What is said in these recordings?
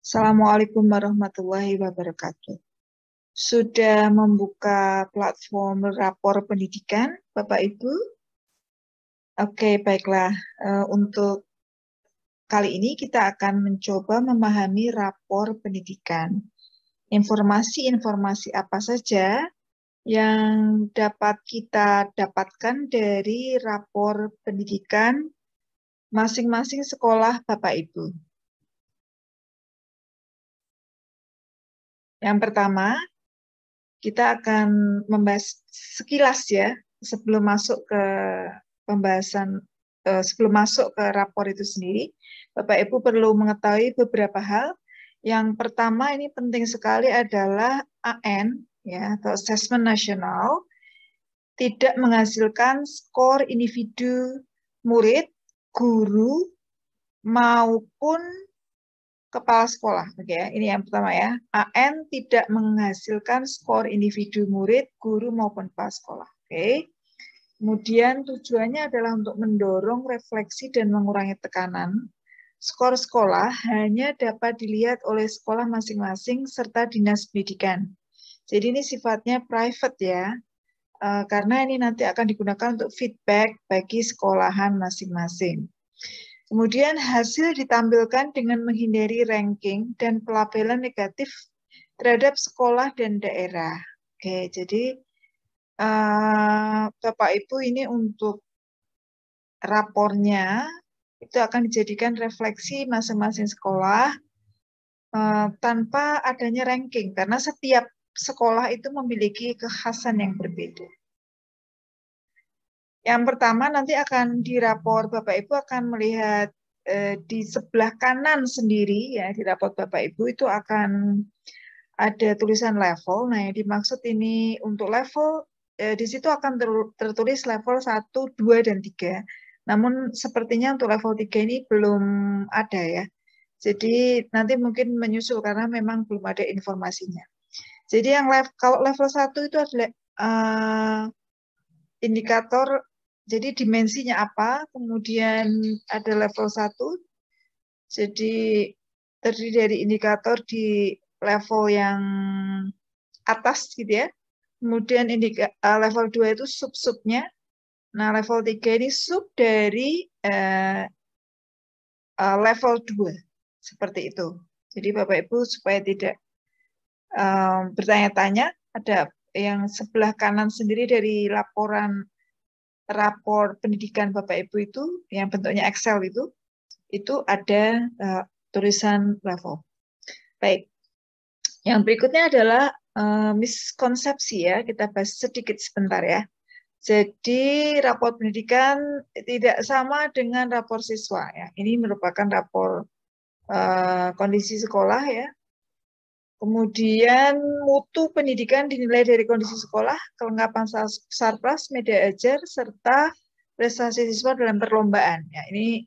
Assalamualaikum warahmatullahi wabarakatuh. Sudah membuka platform rapor pendidikan, Bapak Ibu? Oke, baiklah. Untuk kali ini kita akan mencoba memahami rapor pendidikan. Informasi-informasi apa saja yang dapat kita dapatkan dari rapor pendidikan masing-masing sekolah Bapak Ibu? Yang pertama, kita akan membahas sekilas ya, sebelum masuk ke pembahasan, sebelum masuk ke rapor itu sendiri, Bapak Ibu perlu mengetahui beberapa hal. Yang pertama ini penting sekali adalah AN, ya, atau Asesmen Nasional, tidak menghasilkan skor individu murid, guru, maupun kepala sekolah. Oke, ini yang pertama ya. AN tidak menghasilkan skor individu murid, guru maupun kepala sekolah. Oke. Kemudian tujuannya adalah untuk mendorong refleksi dan mengurangi tekanan. Skor sekolah hanya dapat dilihat oleh sekolah masing-masing serta dinas pendidikan. Jadi ini sifatnya private ya, karena ini nanti akan digunakan untuk feedback bagi sekolahan masing-masing. Kemudian hasil ditampilkan dengan menghindari ranking dan pelabelan negatif terhadap sekolah dan daerah. Oke, jadi Bapak Ibu ini untuk rapornya itu akan dijadikan refleksi masing-masing sekolah tanpa adanya ranking, karena setiap sekolah itu memiliki kekhasan yang berbeda. Yang pertama nanti akan di rapor Bapak Ibu akan melihat di sebelah kanan sendiri ya, di rapor Bapak Ibu itu akan ada tulisan level. Nah, yang dimaksud ini untuk level di situ akan tertulis level 1, 2 dan 3. Namun sepertinya untuk level 3 ini belum ada ya. Jadi nanti mungkin menyusul karena memang belum ada informasinya. Jadi yang kalau level 1 itu adalah indikator, jadi dimensinya apa, kemudian ada level 1, jadi terdiri dari indikator di level yang atas gitu ya, kemudian level 2 itu sub-subnya, nah level 3 ini sub dari level 2, seperti itu. Jadi Bapak Ibu supaya tidak bertanya-tanya, ada yang sebelah kanan sendiri dari laporan rapor pendidikan Bapak Ibu itu, yang bentuknya Excel itu ada tulisan level. Baik, yang berikutnya adalah miskonsepsi ya, kita bahas sedikit sebentar ya. Jadi rapor pendidikan tidak sama dengan rapor siswa ya. Ini merupakan rapor kondisi sekolah ya. Kemudian mutu pendidikan dinilai dari kondisi sekolah, kelengkapan sarpras, media ajar, serta prestasi siswa dalam perlombaan. Ya, ini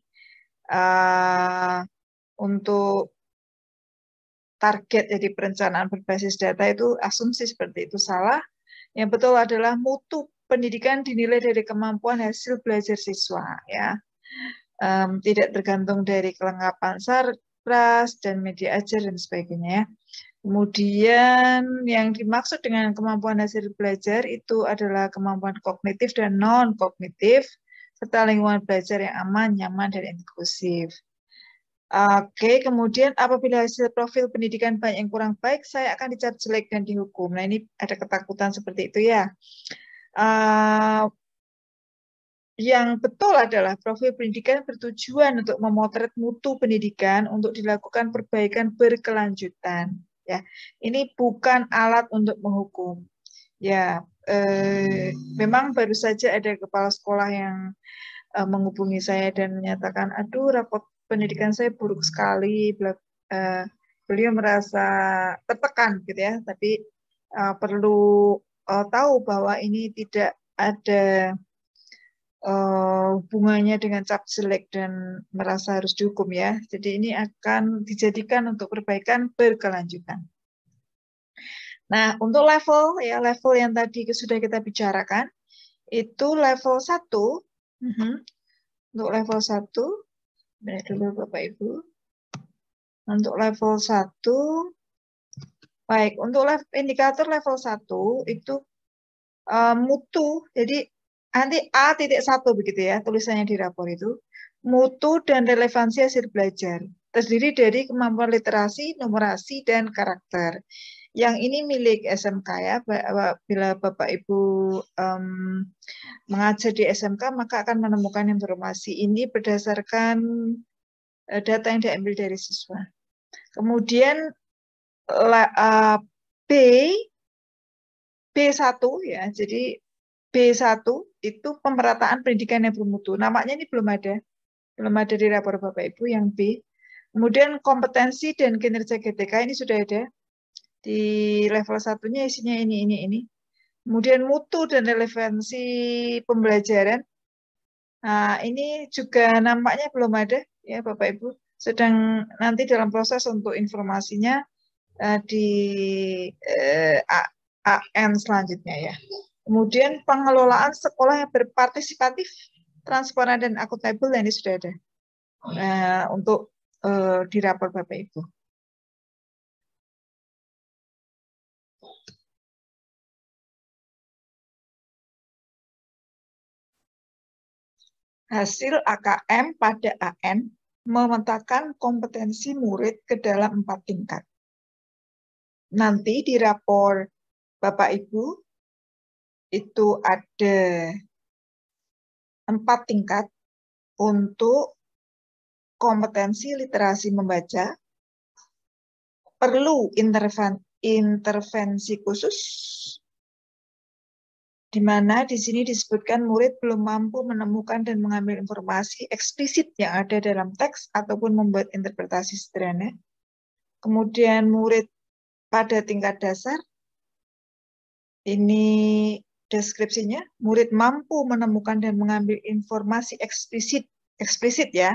untuk target jadi perencanaan berbasis data itu asumsi seperti itu salah. Yang betul adalah mutu pendidikan dinilai dari kemampuan hasil belajar siswa ya. Tidak tergantung dari kelengkapan sarpras dan media ajar dan sebagainya ya. Kemudian yang dimaksud dengan kemampuan hasil belajar itu adalah kemampuan kognitif dan non-kognitif, serta lingkungan belajar yang aman, nyaman, dan inklusif. Oke, kemudian apabila hasil profil pendidikan banyak yang kurang baik, saya akan dicap jelek dan dihukum. Nah, ini ada ketakutan seperti itu ya. Yang betul adalah profil pendidikan bertujuan untuk memotret mutu pendidikan untuk dilakukan perbaikan berkelanjutan. Ya, ini bukan alat untuk menghukum. Ya, memang baru saja ada kepala sekolah yang menghubungi saya dan menyatakan, aduh, raport pendidikan saya buruk sekali. Beliau merasa tertekan, gitu ya. Tapi perlu tahu bahwa ini tidak ada hubungannya dengan cap jelek dan merasa harus dihukum ya. Jadi ini akan dijadikan untuk perbaikan berkelanjutan. Nah, untuk level ya, level yang tadi sudah kita bicarakan itu level 1. Untuk level 1, benar dulu Bapak Ibu. Untuk level 1, baik, untuk indikator level 1 itu mutu, jadi nanti A.1 begitu ya, tulisannya di rapor itu. Mutu dan relevansi hasil belajar. Terdiri dari kemampuan literasi, numerasi, dan karakter. Yang ini milik SMK ya, bila Bapak Ibu mengajar di SMK, maka akan menemukan informasi ini berdasarkan data yang diambil dari siswa. Kemudian B1 ya, jadi B1 itu pemerataan pendidikan yang bermutu. Namanya ini belum ada di rapor Bapak Ibu yang B. Kemudian kompetensi dan kinerja GTK ini sudah ada. Di level 1-nya isinya ini. Kemudian mutu dan relevansi pembelajaran. Nah, ini juga nampaknya belum ada ya Bapak Ibu. Sedang nanti dalam proses untuk informasinya di AN selanjutnya ya. Kemudian pengelolaan sekolah yang berpartisipatif, transparan dan akuntabel, ini sudah ada untuk di rapor Bapak Ibu. Hasil AKM pada AN memetakan kompetensi murid ke dalam 4 tingkat. Nanti di rapor Bapak Ibu itu ada 4 tingkat untuk kompetensi literasi membaca, perlu intervensi khusus, di mana di sini disebutkan murid belum mampu menemukan dan mengambil informasi eksplisit yang ada dalam teks ataupun membuat interpretasi sederhana. Kemudian murid pada tingkat dasar, ini deskripsinya, murid mampu menemukan dan mengambil informasi eksplisit ya,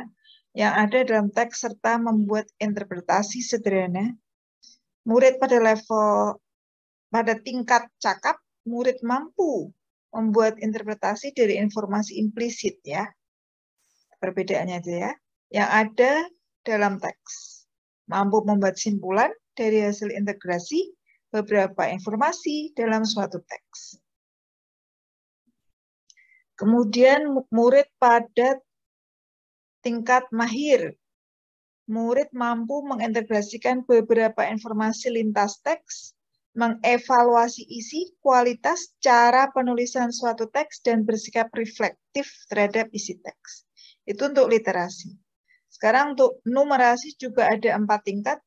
yang ada dalam teks serta membuat interpretasi sederhana. Murid pada tingkat cakap, murid mampu membuat interpretasi dari informasi implisit ya. Perbedaannya aja ya. Yang ada dalam teks. Mampu membuat simpulan dari hasil integrasi beberapa informasi dalam suatu teks. Kemudian murid pada tingkat mahir. Murid mampu mengintegrasikan beberapa informasi lintas teks, mengevaluasi isi, kualitas, cara penulisan suatu teks, dan bersikap reflektif terhadap isi teks. Itu untuk literasi. Sekarang untuk numerasi juga ada 4 tingkat.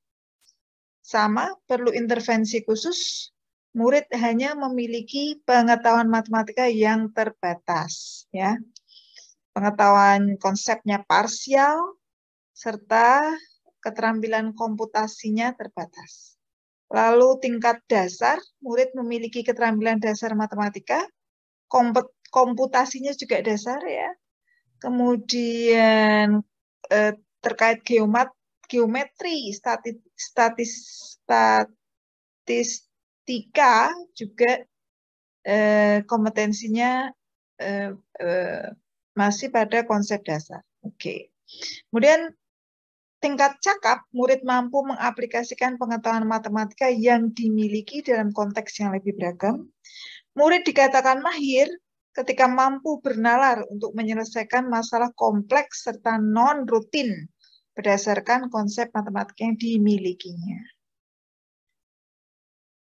Sama, perlu intervensi khusus. Murid hanya memiliki pengetahuan matematika yang terbatas. Ya. Pengetahuan konsepnya parsial, serta keterampilan komputasinya terbatas. Lalu tingkat dasar, murid memiliki keterampilan dasar matematika, komputasinya juga dasar ya. Kemudian terkait geometri, statistika juga kompetensinya masih pada konsep dasar. Oke. Kemudian tingkat cakap, murid mampu mengaplikasikan pengetahuan matematika yang dimiliki dalam konteks yang lebih beragam. Murid dikatakan mahir ketika mampu bernalar untuk menyelesaikan masalah kompleks serta non-rutin berdasarkan konsep matematika yang dimilikinya.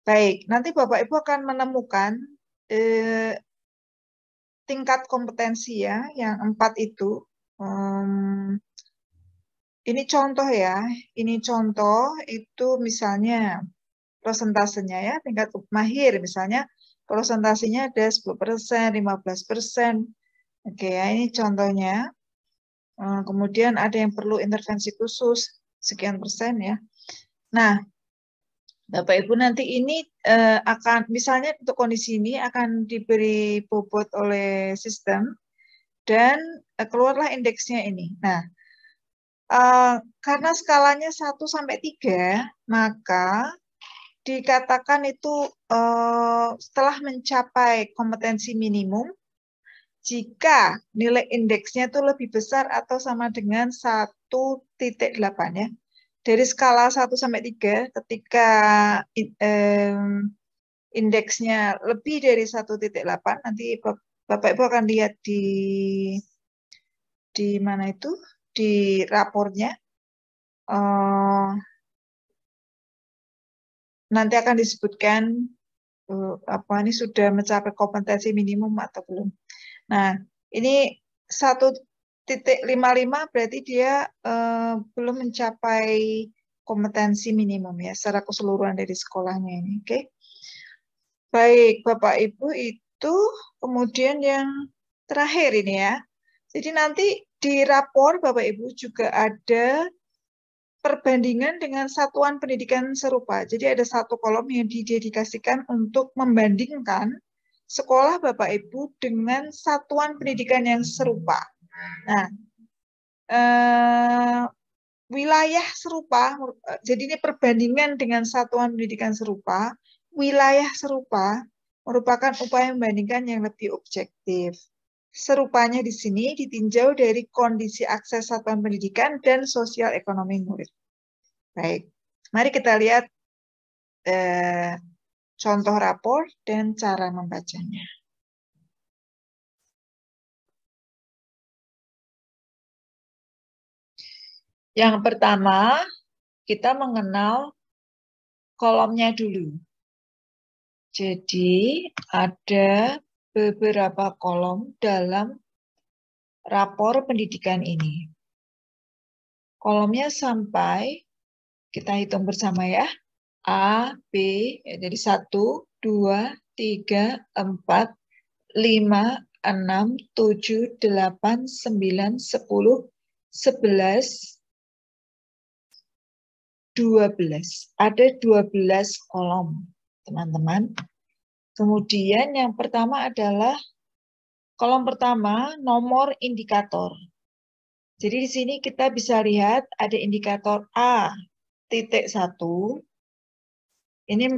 Baik, nanti Bapak Ibu akan menemukan tingkat kompetensi ya, yang 4 itu. Ini contoh ya, ini contoh itu misalnya prosentasenya ya, tingkat mahir misalnya prosentasenya ada 10%, 15%. Oke ya, ini contohnya. Kemudian ada yang perlu intervensi khusus, sekian persen ya. Nah, Bapak Ibu nanti ini akan, misalnya untuk kondisi ini akan diberi bobot oleh sistem dan keluarlah indeksnya ini. Nah, karena skalanya 1-3, maka dikatakan itu setelah mencapai kompetensi minimum, jika nilai indeksnya itu lebih besar atau sama dengan 1.8 ya, dari skala 1 sampai 3, ketika indeksnya lebih dari 1,8, nanti Bapak Ibu akan lihat di mana itu, di rapornya. Nanti akan disebutkan apa ini sudah mencapai kompetensi minimum atau belum. Nah, ini 1,55 berarti dia belum mencapai kompetensi minimum ya secara keseluruhan dari sekolahnya ini. Oke. Baik, Bapak Ibu, itu kemudian yang terakhir ini ya. Jadi nanti di rapor Bapak Ibu juga ada perbandingan dengan satuan pendidikan serupa. Jadi ada satu kolom yang didedikasikan untuk membandingkan sekolah Bapak Ibu dengan satuan pendidikan yang serupa. Nah, wilayah serupa, jadi ini perbandingan dengan satuan pendidikan serupa, wilayah serupa merupakan upaya membandingkan yang lebih objektif. Serupanya di sini ditinjau dari kondisi akses satuan pendidikan dan sosial ekonomi murid. Baik, mari kita lihat contoh rapor dan cara membacanya. Yang pertama, kita mengenal kolomnya dulu. Jadi, ada beberapa kolom dalam rapor pendidikan ini. Kolomnya sampai, kita hitung bersama ya. A, B, jadi 1, 2, 3, 4, 5, 6, 7, 8, 9, 10, 11, 12. Ada 12 kolom, teman-teman. Kemudian yang pertama adalah kolom pertama, nomor indikator. Jadi di sini kita bisa lihat ada indikator A.1. Ini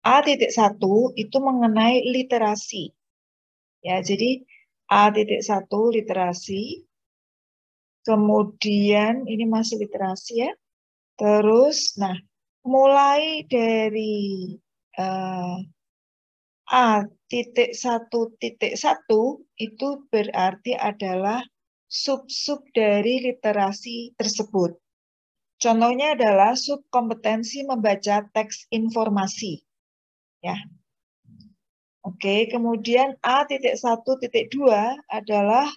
A.1 itu mengenai literasi. Ya, jadi A.1 literasi. Kemudian ini masih literasi ya. Terus, nah, mulai dari A.1.1 itu berarti adalah sub-sub dari literasi tersebut. Contohnya adalah subkompetensi membaca teks informasi. Ya. Oke, kemudian A.1.2 adalah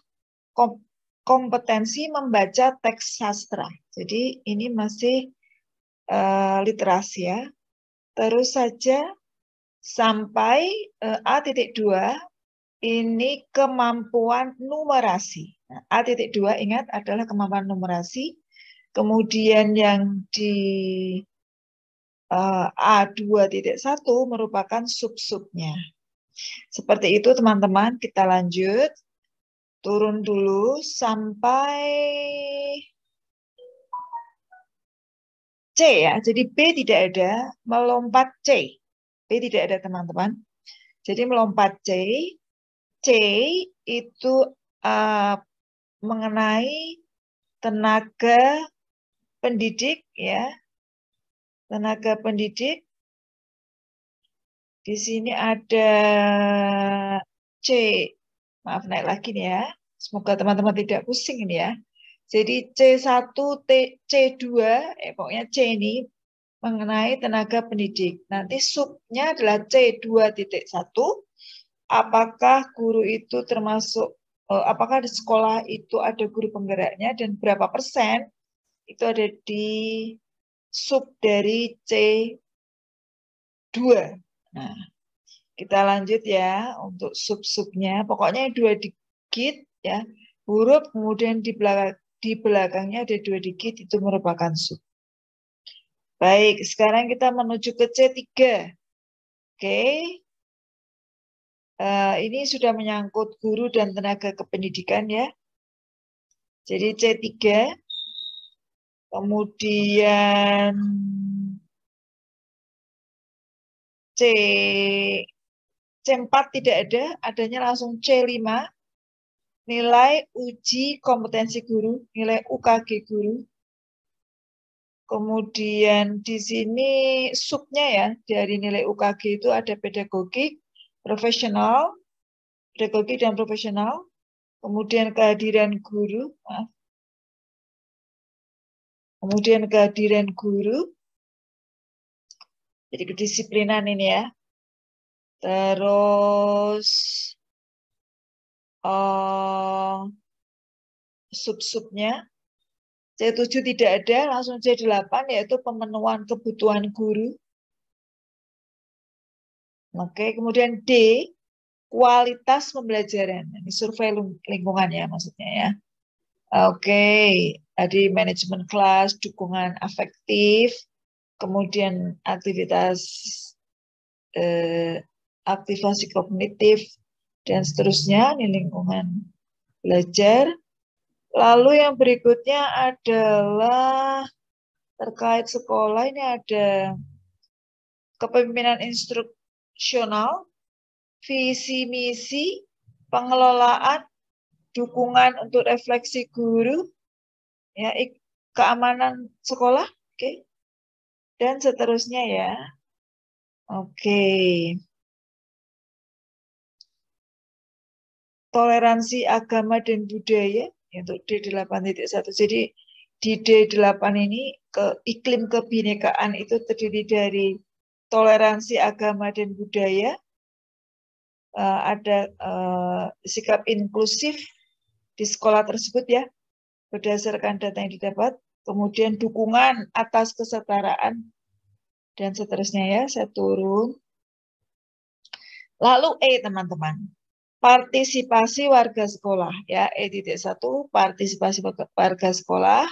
kompetensi membaca teks sastra. Jadi ini masih literasi ya. Terus saja sampai A.2 ini kemampuan numerasi. Nah, A.2 ingat adalah kemampuan numerasi. Kemudian yang di A2.1 merupakan sub-subnya. Seperti itu teman-teman, kita lanjut. Turun dulu sampai C ya. Jadi B tidak ada, melompat C. B tidak ada teman-teman. Jadi melompat C. C itu mengenai tenaga pendidik ya. Tenaga pendidik. Di sini ada C. Maaf naik lagi nih ya. Semoga teman-teman tidak pusing ini ya. Jadi C1, C2, pokoknya C ini mengenai tenaga pendidik. Nanti subnya adalah C2.1. Apakah guru itu termasuk, apakah di sekolah itu ada guru penggeraknya dan berapa persen itu ada di sub dari C2. Nah, kita lanjut ya untuk sub-subnya. Pokoknya 2 digit ya, huruf kemudian di belakangnya ada 2 digit itu merupakan sub. Baik, sekarang kita menuju ke C3. Oke. Ini sudah menyangkut guru dan tenaga kependidikan ya. Jadi C3. Kemudian C4 tidak ada, adanya langsung C5. Nilai uji kompetensi guru, nilai UKG guru. Kemudian di sini subnya ya, dari nilai UKG itu ada pedagogik, profesional, pedagogik dan profesional. Kemudian kehadiran guru, kemudian kehadiran guru, jadi kedisiplinan ini ya. Terus sub-subnya, C7 tidak ada, langsung C8 yaitu pemenuhan kebutuhan guru. Oke, kemudian D, kualitas pembelajaran. Ini survei lingkungan ya maksudnya ya. Oke, tadi manajemen kelas, dukungan afektif, kemudian aktivitas aktivasi kognitif, dan seterusnya di lingkungan belajar. Lalu yang berikutnya adalah terkait sekolah, ini ada kepemimpinan instruksional, visi misi, pengelolaan, dukungan untuk refleksi guru, ya, keamanan sekolah, oke, dan seterusnya ya. Oke. Toleransi agama dan budaya untuk D8.1. Jadi di D8 ini iklim kebinekaan itu terdiri dari toleransi agama dan budaya, ada sikap inklusif di sekolah tersebut ya, berdasarkan data yang didapat, kemudian dukungan atas kesetaraan, dan seterusnya ya, saya turun. Lalu teman-teman, partisipasi warga sekolah ya, E.1 partisipasi warga sekolah,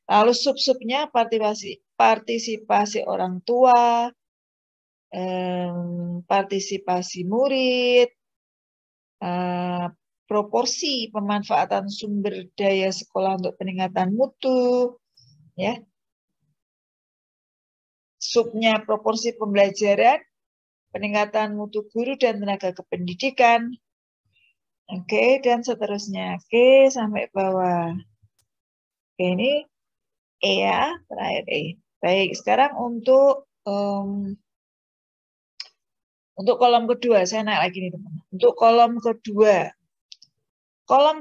lalu sub-subnya partisipasi orang tua, partisipasi murid, proporsi pemanfaatan sumber daya sekolah untuk peningkatan mutu, ya. Subnya proporsi pembelajaran, peningkatan mutu guru dan tenaga kependidikan. Oke, dan seterusnya. Oke, sampai bawah. Oke, ini ya, terakhir Baik, sekarang untuk kolom kedua, saya naik lagi nih teman. Untuk kolom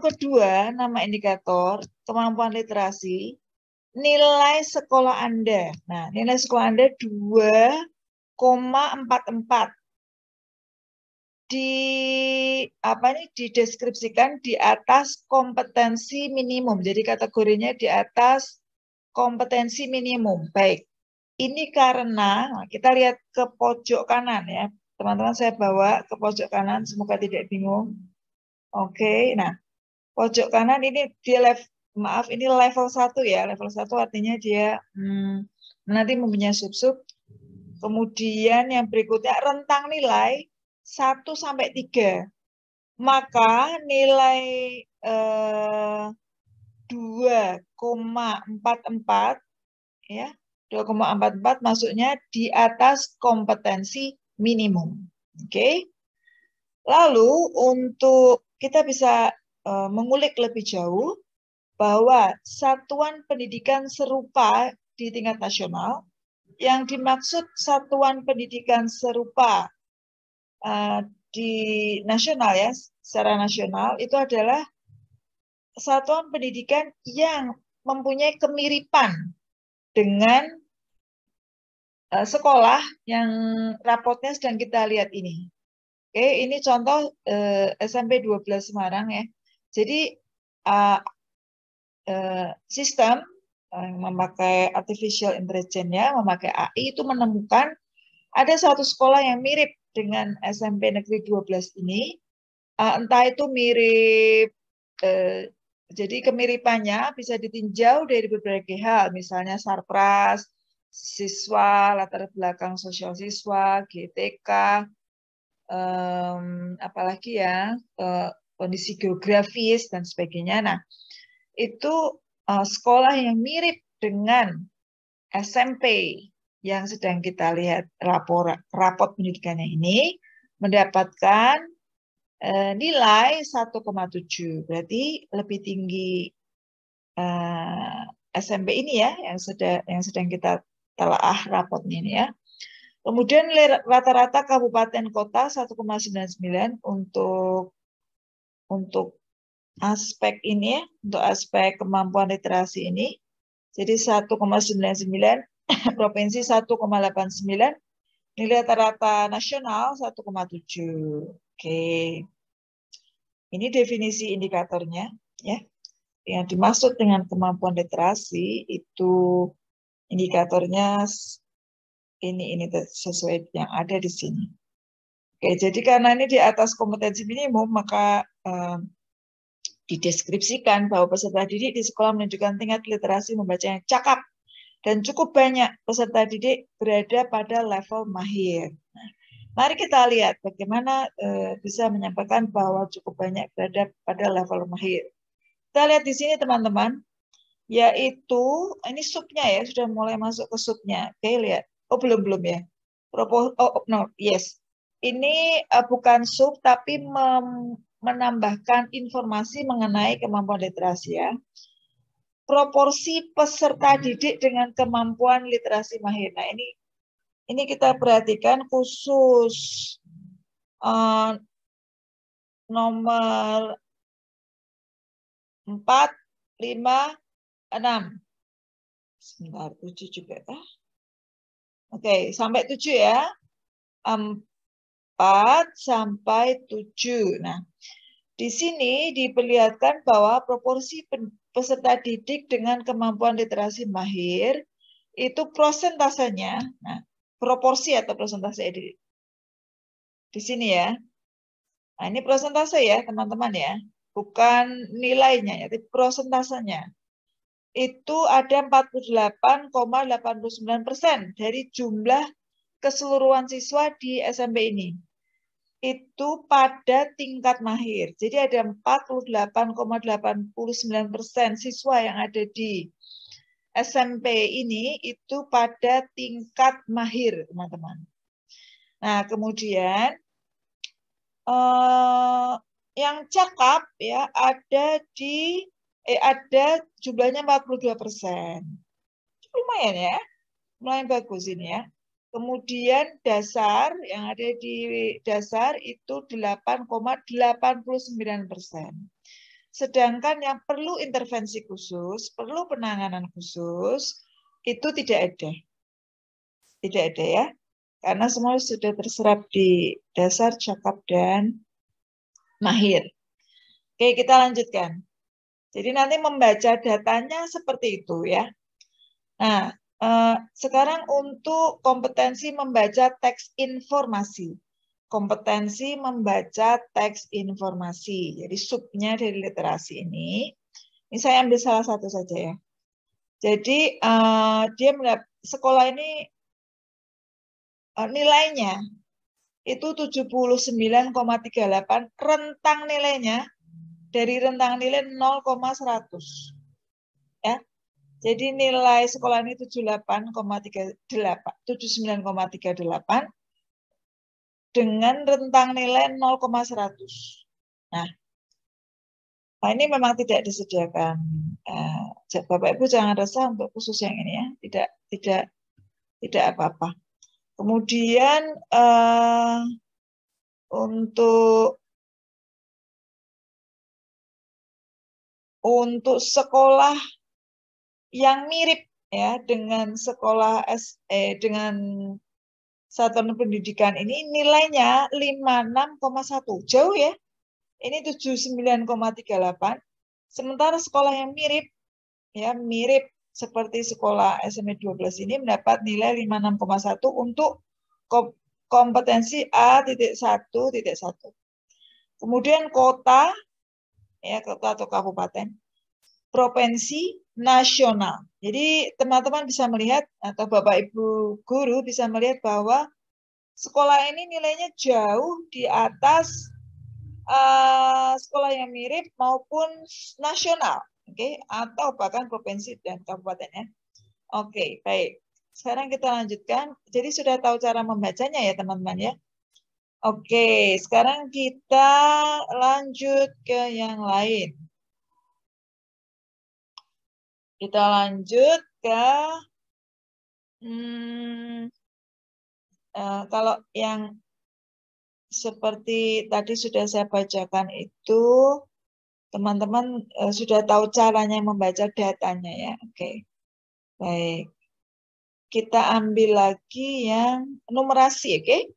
kedua, nama indikator kemampuan literasi, nilai sekolah Anda. Nah, nilai sekolah Anda 2,44. Dideskripsikan di atas kompetensi minimum. Jadi kategorinya di atas kompetensi minimum. Baik. Ini karena kita lihat ke pojok kanan ya. Teman-teman saya bawa ke pojok kanan, semoga tidak bingung. Oke, nah pojok kanan ini dia ini level 1 ya. Level 1 artinya dia nanti mempunyai sub-sub. Kemudian yang berikutnya rentang nilai 1 sampai 3. Maka nilai 2,44 ya. 2,44 maksudnya di atas kompetensi minimum. Oke. Lalu untuk kita bisa mengulik lebih jauh bahwa satuan pendidikan serupa di tingkat nasional, yang dimaksud satuan pendidikan serupa di nasional ya, secara nasional itu adalah satuan pendidikan yang mempunyai kemiripan dengan sekolah yang rapotnya sedang kita lihat ini. Oke, ini contoh SMP 12 Semarang ya. Jadi sistem memakai artificial intelligence ya, memakai AI itu menemukan ada satu sekolah yang mirip dengan SMP Negeri 12 ini. Entah itu mirip, jadi kemiripannya bisa ditinjau dari berbagai hal, misalnya sarpras, siswa, latar belakang sosial siswa, GTK, apalagi ya, kondisi geografis dan sebagainya. Nah, itu sekolah yang mirip dengan SMP yang sedang kita lihat rapot pendidikannya ini mendapatkan nilai 1,7, berarti lebih tinggi SMP ini ya, yang sedang kita telaah rapotnya ini ya. Kemudian rata-rata kabupaten kota 1,99 untuk aspek ini ya, untuk aspek kemampuan literasi ini. Jadi 1,99, provinsi 1,89, nilai rata-rata nasional 1,7. Oke. Ini definisi indikatornya ya. Yang dimaksud dengan kemampuan literasi itu indikatornya ini sesuai yang ada di sini. Oke, jadi karena ini di atas kompetensi minimum, maka dideskripsikan bahwa peserta didik di sekolah menunjukkan tingkat literasi membaca yang cakap dan cukup banyak peserta didik berada pada level mahir. Nah, mari kita lihat bagaimana bisa menyampaikan bahwa cukup banyak berada pada level mahir. Kita lihat di sini teman-teman, yaitu ini subnya ya, sudah mulai masuk ke subnya. Oke, lihat. Oh, belum ya. Yes. Ini bukan sub, tapi menambahkan informasi mengenai kemampuan literasi ya. Proporsi peserta didik dengan kemampuan literasi mahir. Nah, ini kita perhatikan khusus nomor 4, 5, 6. Sebentar, 7 juga ya. Oke, sampai 7 ya. 4 sampai 7. Nah, di sini diperlihatkan bahwa proporsi peserta didik dengan kemampuan literasi mahir itu prosentasenya, nah, proporsi atau persentase di sini ya. Nah, ini persentase ya, teman-teman ya. Bukan nilainya, tapi prosentasenya. Itu ada 48,89% dari jumlah keseluruhan siswa di SMP ini. Itu pada tingkat mahir. Jadi ada 48,89% siswa yang ada di SMP ini itu pada tingkat mahir, teman-teman. Nah, kemudian yang cakap ya ada jumlahnya 42%. Lumayan ya. Lumayan bagus ini ya. Kemudian dasar, yang ada di dasar itu 8,89%. Sedangkan yang perlu intervensi khusus, perlu penanganan khusus, itu tidak ada. Tidak ada ya. Karena semua sudah terserap di dasar, cakap, dan mahir. Oke, kita lanjutkan. Jadi nanti membaca datanya seperti itu ya. Nah, sekarang untuk kompetensi membaca teks informasi. Kompetensi membaca teks informasi. Jadi subnya dari literasi ini saya ambil salah satu saja ya. Jadi dia sekolah ini nilainya itu 79,38, rentang nilainya dari rentang nilai 0,100. Ya. Jadi nilai sekolah ini 79,38 dengan rentang nilai 0,100. Nah, ini memang tidak disediakan. Bapak Ibu jangan resah untuk khusus yang ini ya, tidak apa-apa. Kemudian untuk sekolah yang mirip ya dengan sekolah dengan satuan pendidikan ini nilainya 56,1. Jauh ya. Ini 79,38. Sementara sekolah yang mirip ya mirip seperti sekolah SMP 12 ini mendapat nilai 56,1 untuk kompetensi A.1.1. Kemudian kota ya, kota atau kabupaten, provinsi, nasional. Jadi teman-teman bisa melihat atau Bapak Ibu guru bisa melihat bahwa sekolah ini nilainya jauh di atas sekolah yang mirip maupun nasional, oke, atau bahkan provinsi dan kabupatennya. Oke, baik. Sekarang kita lanjutkan. Jadi sudah tahu cara membacanya ya teman-teman ya. Oke, sekarang kita lanjut ke yang lain. Kita lanjut ke kalau yang seperti tadi sudah saya bacakan itu, teman-teman sudah tahu caranya membaca datanya ya. Oke, baik. Kita ambil lagi yang numerasi, oke?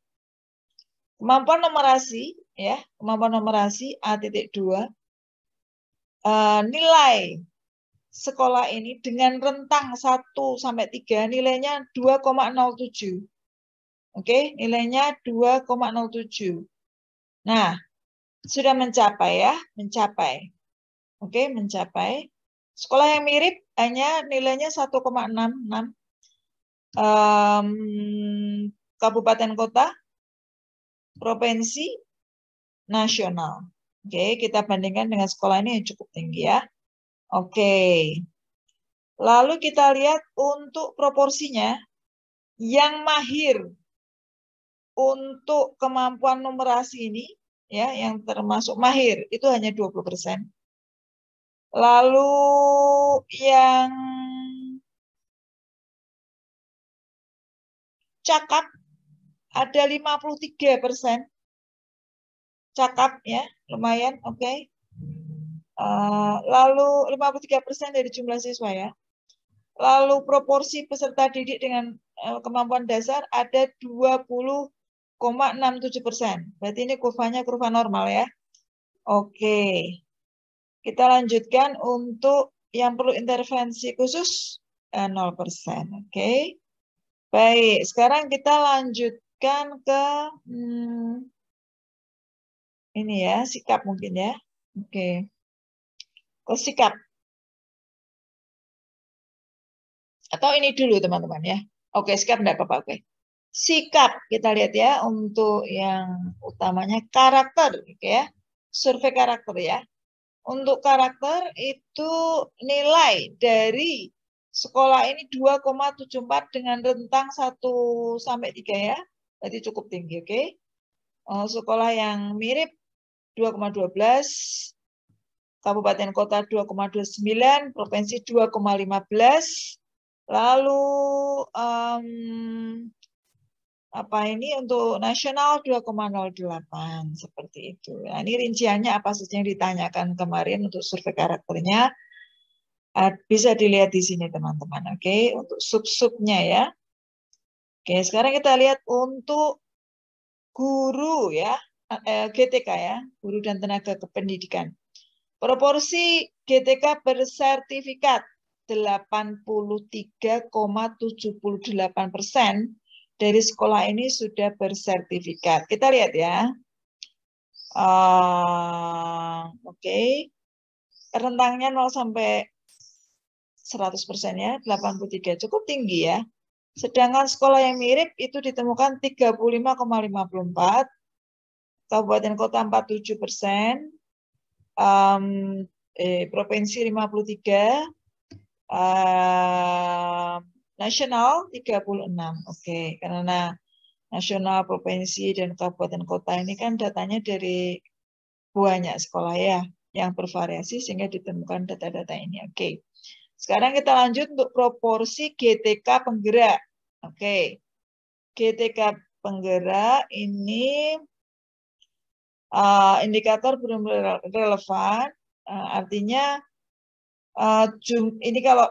Kemampuan numerasi, ya, kemampuan numerasi A.2. Nilai sekolah ini dengan rentang 1 sampai 3 nilainya 2,07. Oke, nilainya 2,07. Nah, sudah mencapai ya, mencapai. Oke, mencapai. Sekolah yang mirip hanya nilainya 1,66. Kabupaten kota, provinsi, nasional. Oke, kita bandingkan dengan sekolah ini yang cukup tinggi ya. Oke. Lalu kita lihat untuk proporsinya, yang mahir untuk kemampuan numerasi ini, ya, yang termasuk mahir, itu hanya 20%. Lalu yang cakap ada 53%. Cakap ya, lumayan, oke. Lalu 53% dari jumlah siswa ya. Lalu proporsi peserta didik dengan kemampuan dasar ada 20,67%. Berarti ini kurvanya kurva normal ya. Oke. Kita lanjutkan untuk yang perlu intervensi khusus 0%. Oke. Baik, sekarang kita lanjutkan ke ini ya, sikap mungkin ya. Oke. Ke sikap. Atau ini dulu teman-teman ya. Oke, sikap enggak apa-apa. Oke. Sikap kita lihat ya untuk yang utamanya karakter, oke ya. Survei karakter ya. Untuk karakter itu nilai dari sekolah ini 2,74 dengan rentang 1 sampai 3 ya. Berarti cukup tinggi, oke. Sekolah yang mirip 2,12, kabupaten kota 2,29, provinsi 2,15. Lalu apa ini untuk nasional 2,08 seperti itu. Nah, ini rinciannya apa saja yang ditanyakan kemarin untuk survei karakternya bisa dilihat di sini teman-teman. Oke, untuk sub-subnya ya. Oke, sekarang kita lihat untuk guru ya, GTK ya, guru dan tenaga kependidikan. Proporsi GTK bersertifikat 83,78% dari sekolah ini sudah bersertifikat. Kita lihat ya. Oke. Rentangnya 0 sampai 100% ya, 83 cukup tinggi ya. Sedangkan sekolah yang mirip itu ditemukan 35,54, kabupaten kota 47%, provinsi 53, nasional 36. Oke, karena nasional, provinsi, dan kabupaten kota ini kan datanya dari banyak sekolah ya yang bervariasi sehingga ditemukan data-data ini. Oke. Sekarang kita lanjut untuk proporsi GTK penggerak. Oke. GTK penggerak ini indikator belum relevan, artinya ini kalau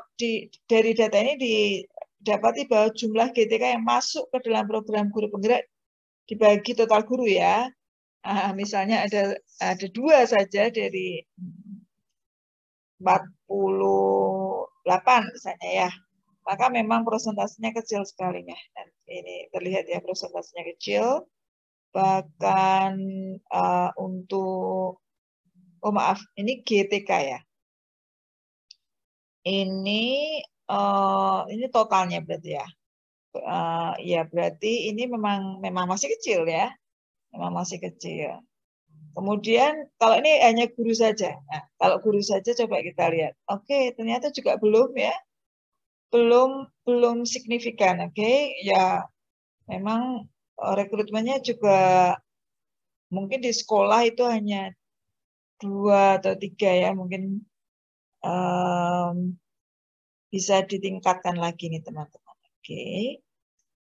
dari data ini didapati bahwa jumlah GTK yang masuk ke dalam program guru penggerak dibagi total guru ya. Misalnya ada 2 saja dari 48 misalnya ya. Maka memang prosentasenya kecil sekali ya. Dan ini terlihat ya prosentasenya kecil. Bahkan untuk ini GTK ya. Ini totalnya berarti ya. Ya berarti ini memang masih kecil ya. Memang masih kecil. Kemudian kalau ini hanya guru saja. Nah, kalau guru saja coba kita lihat. Oke, ternyata juga belum ya. Belum signifikan, oke. Ya memang rekrutmennya juga mungkin di sekolah itu hanya 2 atau 3 ya, mungkin bisa ditingkatkan lagi nih teman-teman. Oke,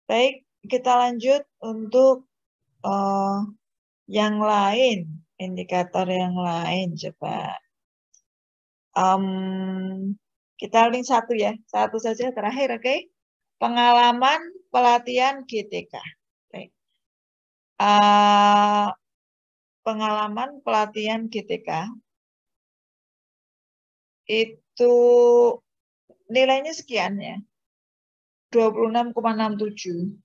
baik, kita lanjut untuk yang lain, indikator yang lain coba. Kita link satu ya, satu saja terakhir, oke? Pengalaman pelatihan GTK. Baik. Pengalaman pelatihan GTK itu nilainya sekian ya, 26,67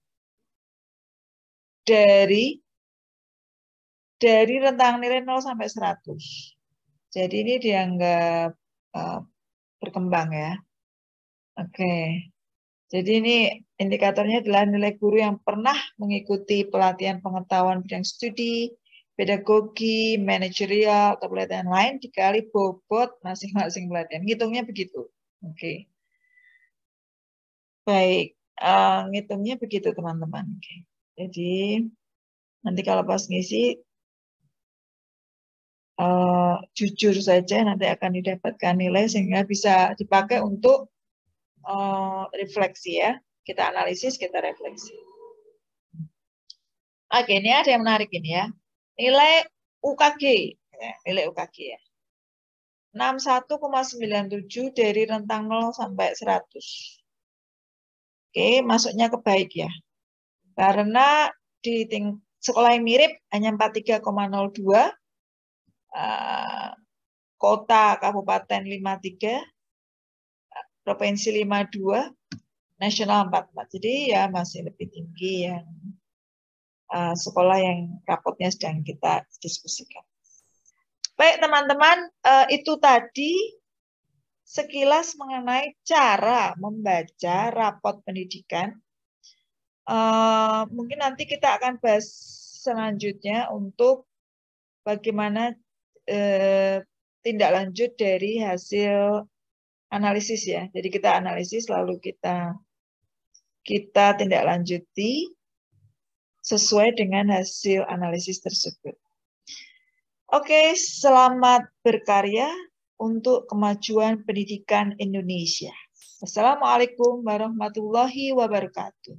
dari rentang nilai 0 sampai 100. Jadi ini dianggap berkembang ya. Oke. Jadi ini indikatornya adalah nilai guru yang pernah mengikuti pelatihan pengetahuan bidang studi, pedagogi, manajerial, atau pelatihan lain dikali bobot masing-masing pelatihan. Ngitungnya begitu. Oke. Baik, ngitungnya begitu teman-teman. Oke. Jadi nanti kalau pas ngisi jujur saja nanti akan didapatkan nilai sehingga bisa dipakai untuk refleksi ya. Kita analisis, kita refleksi. Oke, ini ada yang menarik ini ya. Nilai UKG, nilai UKG ya. 61,97 dari rentang 0 sampai 100. Oke, masuknya ke baik ya. Karena di sekolah yang mirip hanya 43,02, kota kabupaten 53, provinsi 52, nasional 44. Jadi ya masih lebih tinggi yang sekolah yang rapotnya sedang kita diskusikan. Baik teman-teman, itu tadi sekilas mengenai cara membaca rapot pendidikan. Mungkin nanti kita akan bahas selanjutnya untuk bagaimana tindak lanjut dari hasil analisis ya. Jadi kita analisis lalu kita tindak lanjuti sesuai dengan hasil analisis tersebut. Oke, selamat berkarya untuk kemajuan pendidikan Indonesia. Wassalamualaikum warahmatullahi wabarakatuh.